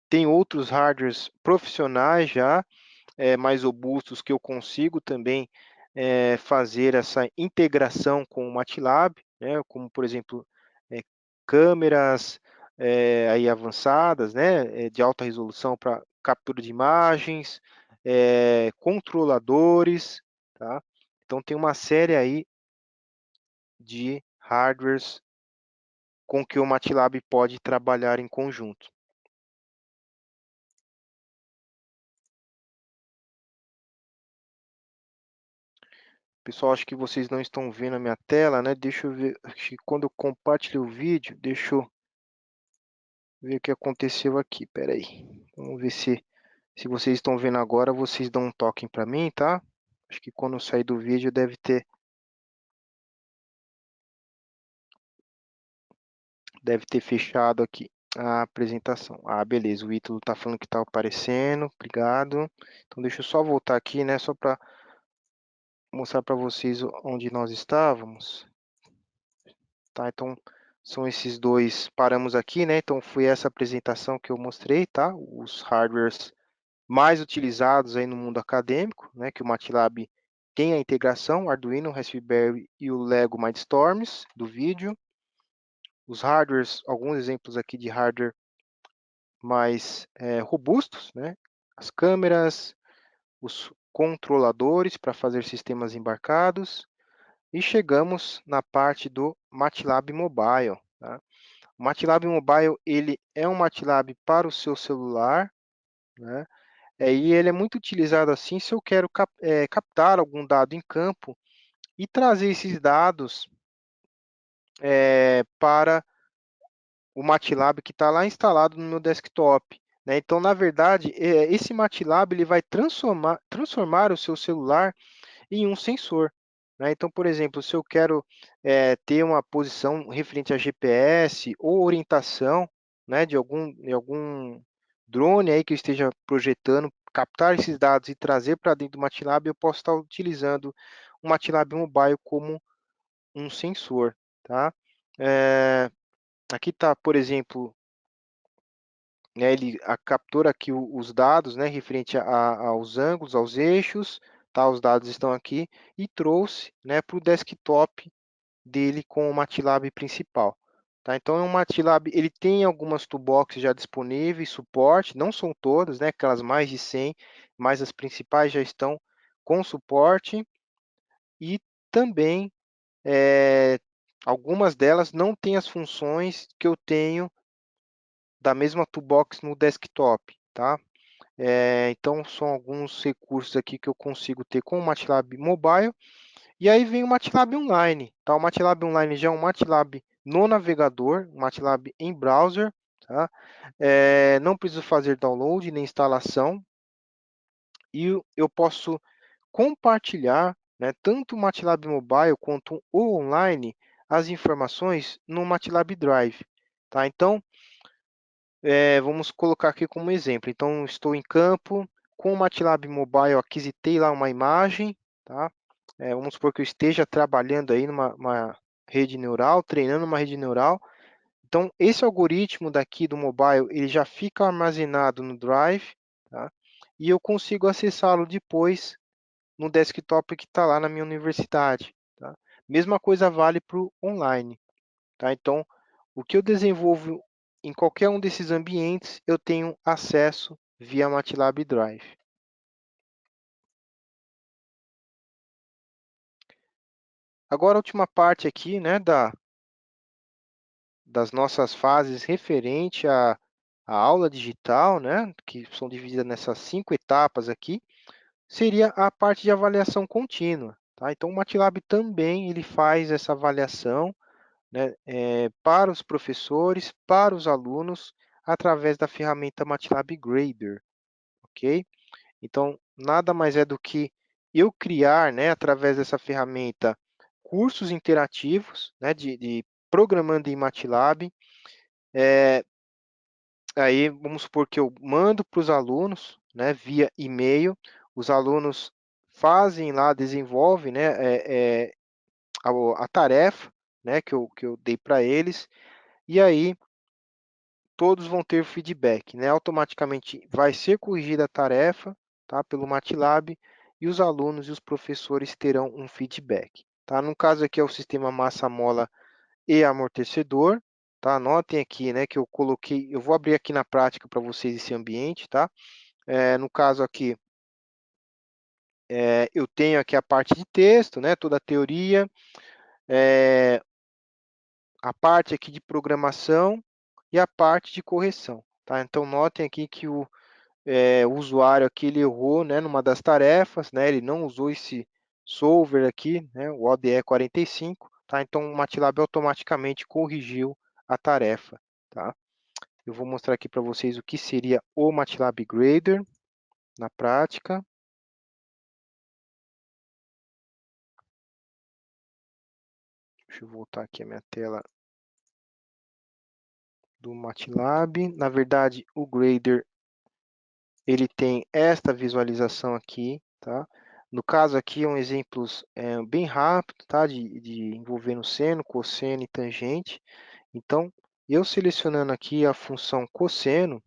Tem outros hardwares profissionais já, mais robustos, que eu consigo também fazer essa integração com o MATLAB, né, como, por exemplo, câmeras aí avançadas, né, de alta resolução para captura de imagens, controladores, tá? Então, tem uma série aí de hardwares com que o MATLAB pode trabalhar em conjunto. Pessoal, acho que vocês não estão vendo a minha tela, né? Deixa eu ver, acho que quando eu compartilho o vídeo, deixa eu ver o que aconteceu aqui, peraí. Vamos ver se vocês estão vendo agora, vocês dão um toque para mim, tá? Acho que quando eu sair do vídeo deve ter fechado aqui a apresentação. Ah, beleza, o Ítalo tá falando que tá aparecendo, obrigado. Então deixa eu só voltar aqui, né, só para mostrar para vocês onde nós estávamos. Tá, então são esses dois, paramos aqui, né? Então foi essa apresentação que eu mostrei, tá? Os hardwares mais utilizados aí no mundo acadêmico, né? Que o MATLAB tem a integração, Arduino, Raspberry e o Lego Mindstorms do vídeo. Os hardwares, alguns exemplos aqui de hardware mais robustos, né? As câmeras, os controladores para fazer sistemas embarcados. E chegamos na parte do MATLAB Mobile, tá? O MATLAB Mobile ele é um MATLAB para o seu celular, né? E ele é muito utilizado assim se eu quero captar algum dado em campo e trazer esses dados para o MATLAB que está lá instalado no meu desktop, né? Então, na verdade, esse MATLAB ele vai transformar o seu celular em um sensor, né? Então, por exemplo, se eu quero ter uma posição referente a GPS ou orientação, né, de algum drone aí que eu esteja projetando, captar esses dados e trazer para dentro do MATLAB, eu posso estar utilizando o MATLAB Mobile como um sensor, tá? Aqui está, por exemplo, né, ele captura aqui os dados, né, referente aos ângulos, aos eixos, tá? Os dados estão aqui e trouxe, né, para o desktop dele com o MATLAB principal. Tá? Então, é um MATLAB, ele tem algumas toolboxes já disponíveis, suporte, não são todas, né, aquelas mais de 100, mas as principais já estão com suporte e também algumas delas não têm as funções que eu tenho da mesma toolbox no desktop, tá? Então, são alguns recursos aqui que eu consigo ter com o MATLAB Mobile. E aí vem o MATLAB Online. Tá? O MATLAB Online já é um MATLAB no navegador, um MATLAB em browser. Tá? Não preciso fazer download nem instalação. E eu posso compartilhar, né, tanto o MATLAB Mobile quanto o online, as informações no MATLAB Drive. Tá? Então, vamos colocar aqui como exemplo. Então, estou em campo, com o MATLAB Mobile, aquisitei lá uma imagem, tá? Vamos supor que eu esteja trabalhando aí numa rede neural, treinando uma rede neural. Então, esse algoritmo daqui do mobile, ele já fica armazenado no Drive, tá? E eu consigo acessá-lo depois no desktop que está lá na minha universidade, tá? Mesma coisa vale para o online, tá? Então, o que eu desenvolvo em qualquer um desses ambientes, eu tenho acesso via MATLAB Drive. Agora, a última parte aqui, né, das nossas fases referente à aula digital, né, que são divididas nessas 5 etapas aqui, seria a parte de avaliação contínua. Tá? Então, o MATLAB também ele faz essa avaliação, né, para os professores, para os alunos, através da ferramenta MATLAB Grader, ok? Então, nada mais é do que eu criar, né, através dessa ferramenta, cursos interativos, né, de programando em MATLAB. Aí, vamos supor que eu mando para os alunos, né, via e-mail, os alunos fazem lá, desenvolvem, né, a tarefa, né, que eu dei para eles, e aí todos vão ter feedback, né? Automaticamente vai ser corrigida a tarefa, tá? Pelo MATLAB e os alunos e os professores terão um feedback, tá? No caso aqui é o sistema massa-mola e amortecedor, tá? Anotem aqui, né, que eu coloquei, eu vou abrir aqui na prática para vocês esse ambiente, tá? No caso aqui, eu tenho aqui a parte de texto, né? Toda a teoria, a parte aqui de programação e a parte de correção, tá? Então notem aqui que o usuário aqui ele errou, né, numa das tarefas, né, ele não usou esse solver aqui, né, o ODE 45, tá? Então o MATLAB automaticamente corrigiu a tarefa, tá? Eu vou mostrar aqui para vocês o que seria o MATLAB Grader na prática. Deixa eu voltar aqui a minha tela do MATLAB. Na verdade, o Grader ele tem esta visualização aqui, tá? No caso aqui, é um exemplo bem rápido, tá? De envolvendo seno, cosseno e tangente. Então, eu selecionando aqui a função cosseno,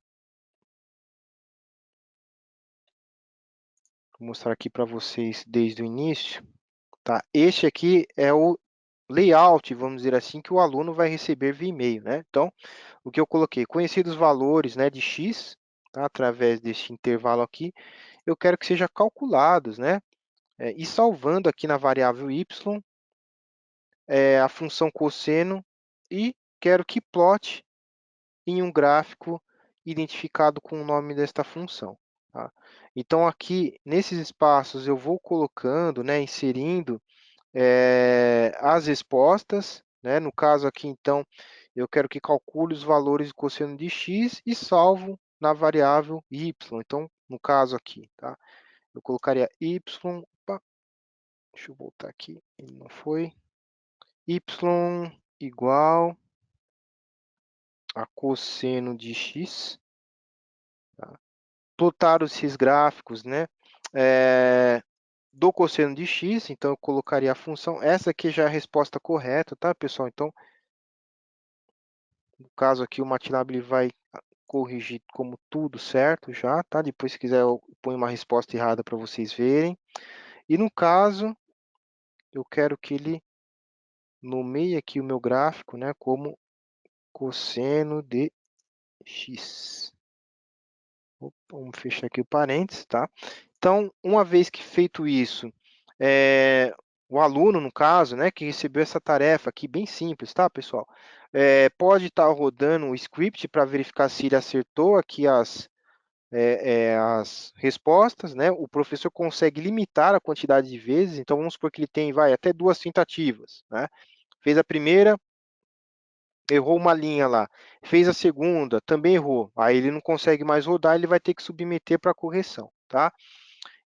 vou mostrar aqui para vocês desde o início, tá? Este aqui é o layout, vamos dizer assim, que o aluno vai receber via e-mail, né? Então, o que eu coloquei? Conhecidos valores, né, de x, tá? Através deste intervalo aqui, eu quero que seja calculados, né? E salvando aqui na variável y a função cosseno e quero que plote em um gráfico identificado com o nome desta função. Tá? Então, aqui, nesses espaços, eu vou colocando, né, inserindo as respostas. Né? No caso aqui, então, eu quero que calcule os valores de cosseno de x e salvo na variável y. Então, no caso aqui, tá? Eu colocaria y, opa, deixa eu voltar aqui, ele não foi, y igual a cosseno de x, tá? Plotar esses gráficos, né, do cosseno de x, então eu colocaria a função, essa aqui já é a resposta correta, tá, pessoal? Então, no caso aqui, o MATLAB ele vai corrigir como tudo certo já, tá? Depois, se quiser, eu ponho uma resposta errada para vocês verem. E no caso, eu quero que ele nomeie aqui o meu gráfico, né, como cosseno de x. Opa, vamos fechar aqui o parênteses, tá? Então, uma vez que feito isso, o aluno, no caso, né, que recebeu essa tarefa aqui, bem simples, tá, pessoal? Pode estar rodando o script para verificar se ele acertou aqui as respostas, né? O professor consegue limitar a quantidade de vezes, então vamos supor que ele tem, até 2 tentativas, né? Fez a primeira, errou uma linha lá. Fez a segunda, também errou. Aí ele não consegue mais rodar, ele vai ter que submeter para correção, tá?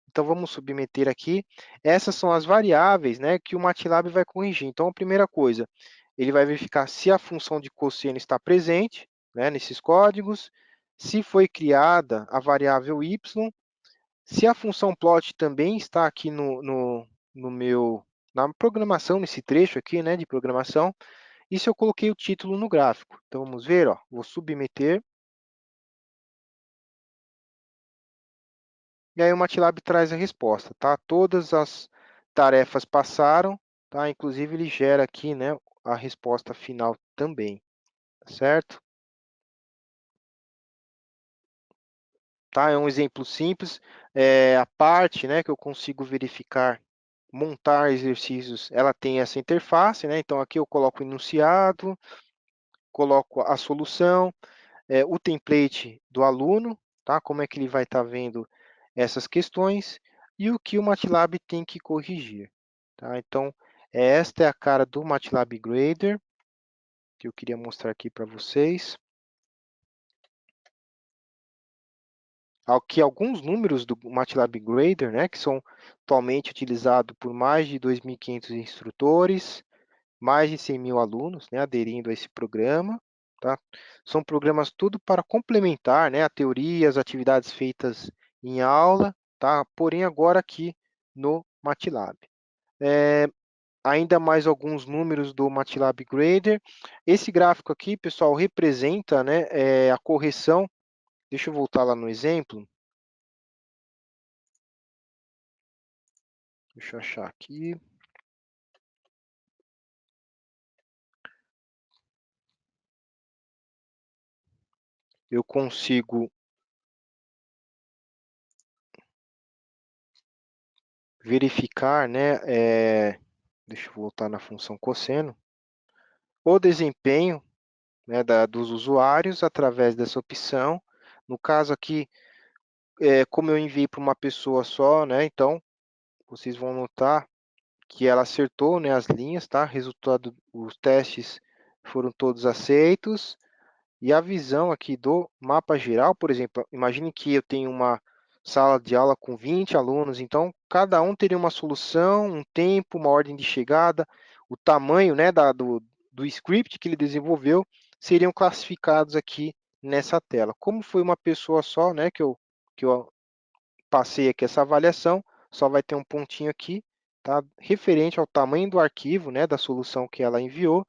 Então, vamos submeter aqui. Essas são as variáveis, né, que o MATLAB vai corrigir. Então, a primeira coisa, ele vai verificar se a função de cosseno está presente, né, nesses códigos, se foi criada a variável y, se a função plot também está aqui na programação, nesse trecho aqui, né, de programação, e se eu coloquei o título no gráfico. Então, vamos ver, ó, vou submeter. E aí o MATLAB traz a resposta, tá? Todas as tarefas passaram, tá? Inclusive ele gera aqui, né, a resposta final também, tá certo? Tá? É um exemplo simples. A parte, né, que eu consigo verificar, montar exercícios, ela tem essa interface, né? Então aqui eu coloco o enunciado, coloco a solução, o template do aluno, tá? Como é que ele vai estar vendo essas questões e o que o MATLAB tem que corrigir. Tá? Então, esta é a cara do MATLAB Grader, que eu queria mostrar aqui para vocês. Aqui alguns números do MATLAB Grader, né, que são atualmente utilizados por mais de 2.500 instrutores, mais de 100.000 alunos, né, aderindo a esse programa. Tá? São programas tudo para complementar, né, a teoria, as atividades feitas em aula, tá? Porém agora aqui no MATLAB. Ainda mais alguns números do MATLAB Grader. Esse gráfico aqui, pessoal, representa, né, a correção. Deixa eu voltar lá no exemplo. Deixa eu achar aqui. Eu consigo verificar, né, deixa eu voltar na função cosseno, o desempenho, né, dos usuários através dessa opção. No caso aqui, como eu enviei para uma pessoa só, né, então vocês vão notar que ela acertou, né, as linhas, tá? Resultado, os testes foram todos aceitos. E a visão aqui do mapa geral, por exemplo, imagine que eu tenho uma sala de aula com 20 alunos, então cada um teria uma solução, um tempo, uma ordem de chegada, o tamanho, né, do script que ele desenvolveu seriam classificados aqui nessa tela. Como foi uma pessoa só, né, que eu passei aqui essa avaliação, só vai ter um pontinho aqui, tá, referente ao tamanho do arquivo, né, da solução que ela enviou,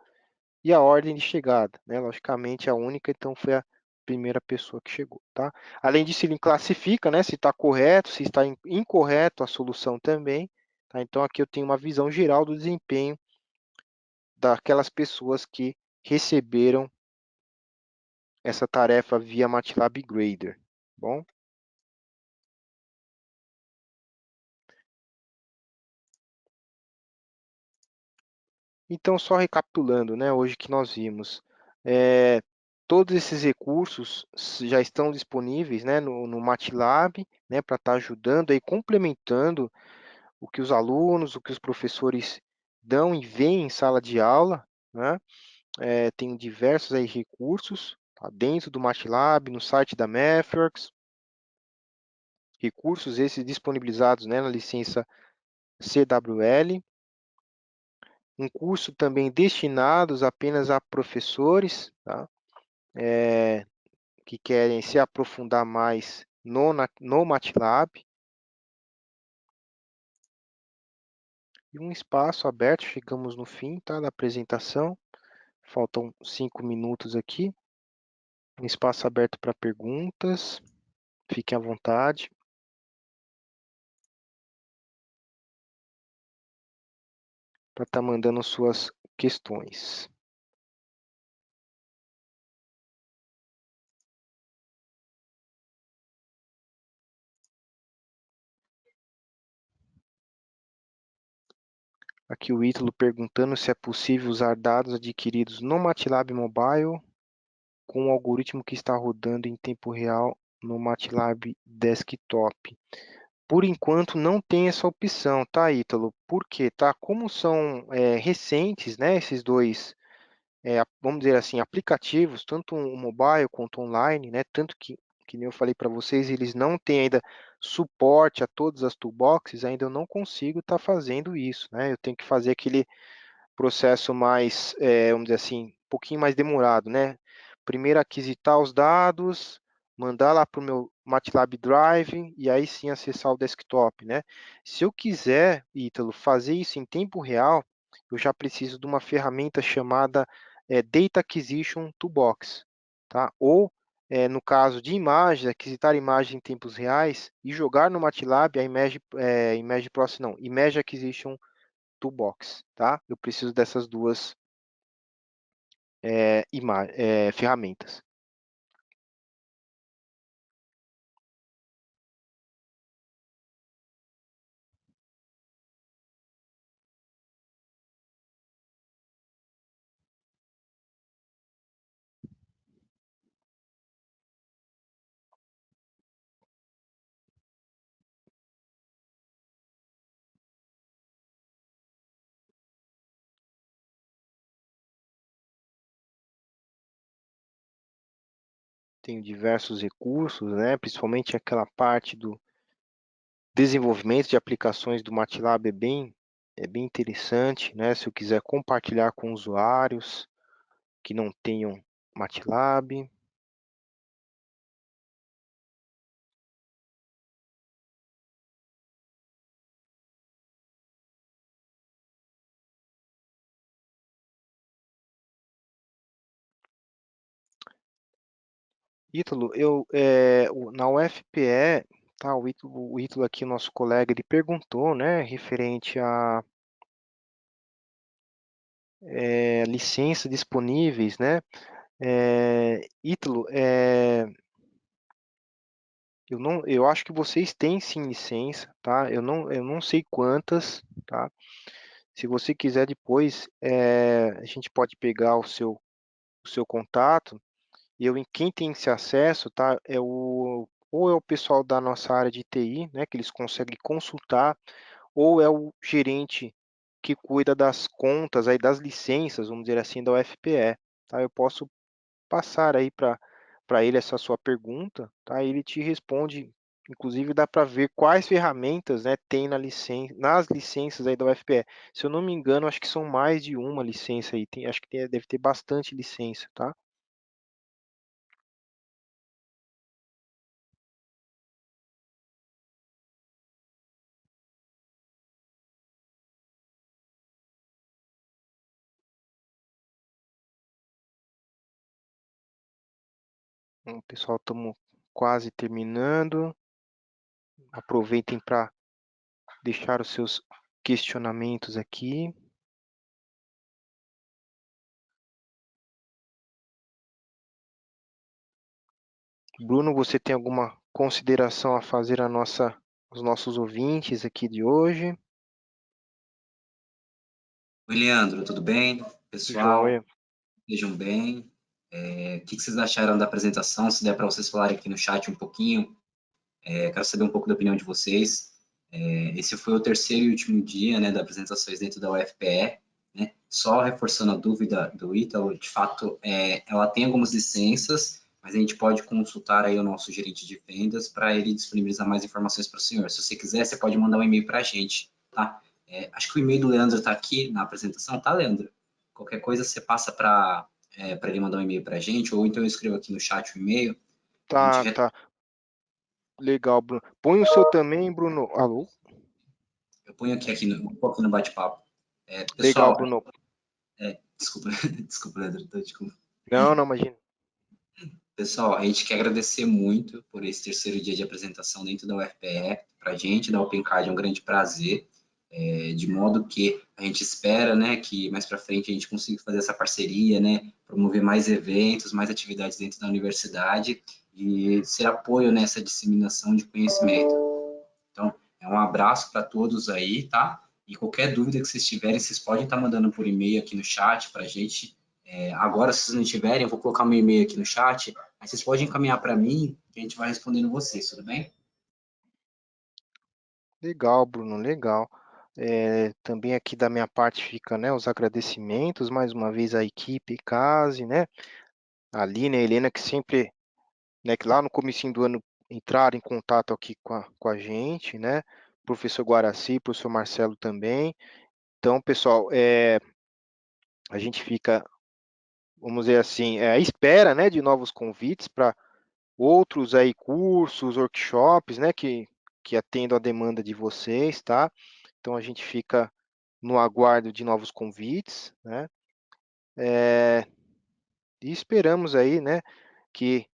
e a ordem de chegada, né? Logicamente a única, então foi a primeira pessoa que chegou, tá? Além disso, ele classifica, né, se está correto, se está incorreto a solução também, tá? Então aqui eu tenho uma visão geral do desempenho daquelas pessoas que receberam essa tarefa via MATLAB Grader, tá bom? Então, só recapitulando, né, hoje que nós vimos, todos esses recursos já estão disponíveis, né, no MATLAB, né, para estar ajudando e complementando o que os alunos, o que os professores dão e veem em sala de aula, né? Tem diversos aí recursos, tá, dentro do MATLAB, no site da Mathworks, recursos esses disponibilizados, né, na licença CWL, um curso também destinados apenas a professores, tá? Que querem se aprofundar mais no MATLAB, e um espaço aberto, chegamos no fim, tá, da apresentação, faltam 5 minutos aqui, um espaço aberto para perguntas, fiquem à vontade. Para estar mandando suas questões. Aqui o Ítalo perguntando se é possível usar dados adquiridos no MATLAB Mobile com o algoritmo que está rodando em tempo real no MATLAB Desktop. Por enquanto não tem essa opção, tá, Ítalo? Por quê? Tá? Como são recentes, né, esses dois, vamos dizer assim, aplicativos, tanto o mobile quanto online, né, tanto que nem eu falei para vocês, eles não têm ainda suporte a todas as toolboxes, ainda eu não consigo estar fazendo isso, né? Eu tenho que fazer aquele processo mais, vamos dizer assim, um pouquinho mais demorado, né? Primeiro aquisitar os dados, mandar lá para o meu MATLAB Drive e aí sim acessar o desktop, né? Se eu quiser, Ítalo, fazer isso em tempo real, eu já preciso de uma ferramenta chamada Data Acquisition Toolbox, tá? Ou, no caso de imagens, aquisitar imagem em tempos reais e jogar no MATLAB a Image Process, não, Image Acquisition Toolbox, tá? Eu preciso dessas duas ferramentas. Tenho diversos recursos, né? Principalmente aquela parte do desenvolvimento de aplicações do MATLAB é bem interessante, né? Se eu quiser compartilhar com usuários que não tenham MATLAB. Ítalo, na UFPE, tá, o Ítalo aqui, nosso colega, ele perguntou, né, referente a licenças disponíveis, né? Ítalo, eu acho que vocês têm sim licença, tá? Eu não sei quantas, tá? Se você quiser depois, a gente pode pegar o seu contato e quem tem esse acesso, tá? Ou é o pessoal da nossa área de TI, né? Que eles conseguem consultar, ou é o gerente que cuida das contas aí, das licenças, vamos dizer assim, da UFPE, tá? Eu posso passar aí para ele essa sua pergunta, tá? Ele te responde, inclusive dá para ver quais ferramentas, né, tem nas licenças aí da UFPE. Se eu não me engano, acho que são mais de uma licença aí, acho que deve ter bastante licença, tá? Bom, pessoal, estamos quase terminando. Aproveitem para deixar os seus questionamentos aqui. Bruno, você tem alguma consideração a fazer aos nossos ouvintes aqui de hoje? Oi, Leandro, tudo bem? Pessoal, Joia. estejam bem. O que vocês acharam da apresentação? Se der para vocês falarem aqui no chat um pouquinho, quero saber um pouco da opinião de vocês. Esse foi o terceiro e último dia, né, das apresentações dentro da UFPE, né? Só reforçando a dúvida do Ítalo, de fato, ela tem algumas licenças, mas a gente pode consultar aí o nosso gerente de vendas para ele disponibilizar mais informações para o senhor. Se você quiser, você pode mandar um e-mail para a gente, tá? Acho que o e-mail do Leandro está aqui na apresentação, tá, Leandro? Qualquer coisa você passa para ele mandar um e-mail para a gente, ou então eu escrevo aqui no chat o e-mail. A gente Tá. Legal, Bruno. Põe o seu também, Bruno. Alô? Eu ponho um pouco no bate-papo. Legal, Pessoal, Bruno. desculpa, desculpa, Leandro, desculpa. Não, imagina. Pessoal, a gente quer agradecer muito por esse terceiro dia de apresentação dentro da UFPE. Para a gente, da Opencard, é um grande prazer, de modo que a gente espera, né, que mais para frente a gente consiga fazer essa parceria, né, promover mais eventos, mais atividades dentro da universidade e ser apoio nessa disseminação de conhecimento. Então, um abraço para todos aí, tá? E qualquer dúvida que vocês tiverem, vocês podem estar mandando por e-mail aqui no chat para a gente. Agora, se vocês não tiverem, eu vou colocar meu e-mail aqui no chat, aí vocês podem encaminhar para mim, que a gente vai respondendo vocês, tudo bem? Legal, Bruno, legal. Também aqui da minha parte fica, né, os agradecimentos, mais uma vez à equipe CASE, né? A Aline, a Helena, que sempre, né, que lá no comecinho do ano entraram em contato aqui com a gente, né? Professor Guaraci, professor Marcelo também. Então, pessoal, a gente fica, vamos dizer assim, à espera, né, de novos convites para outros aí cursos, workshops, né, que atendam a demanda de vocês, tá? Então a gente fica no aguardo de novos convites, né? E esperamos aí, né, que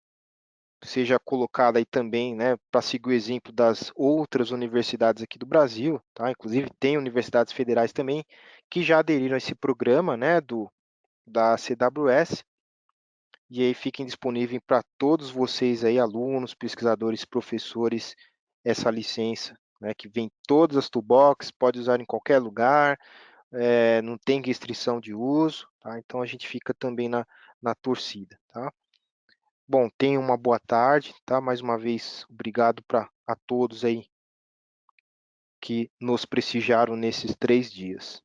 seja colocado aí também, né, para seguir o exemplo das outras universidades aqui do Brasil, tá? Inclusive tem universidades federais também que já aderiram a esse programa, né, da CWS. E aí fiquem disponíveis para todos vocês aí, alunos, pesquisadores, professores, essa licença, né, que vem todas as toolbox, pode usar em qualquer lugar, não tem restrição de uso, tá? Então a gente fica também na torcida, tá? Bom, tenham uma boa tarde, tá? Mais uma vez, obrigado a todos aí que nos prestigiaram nesses 3 dias.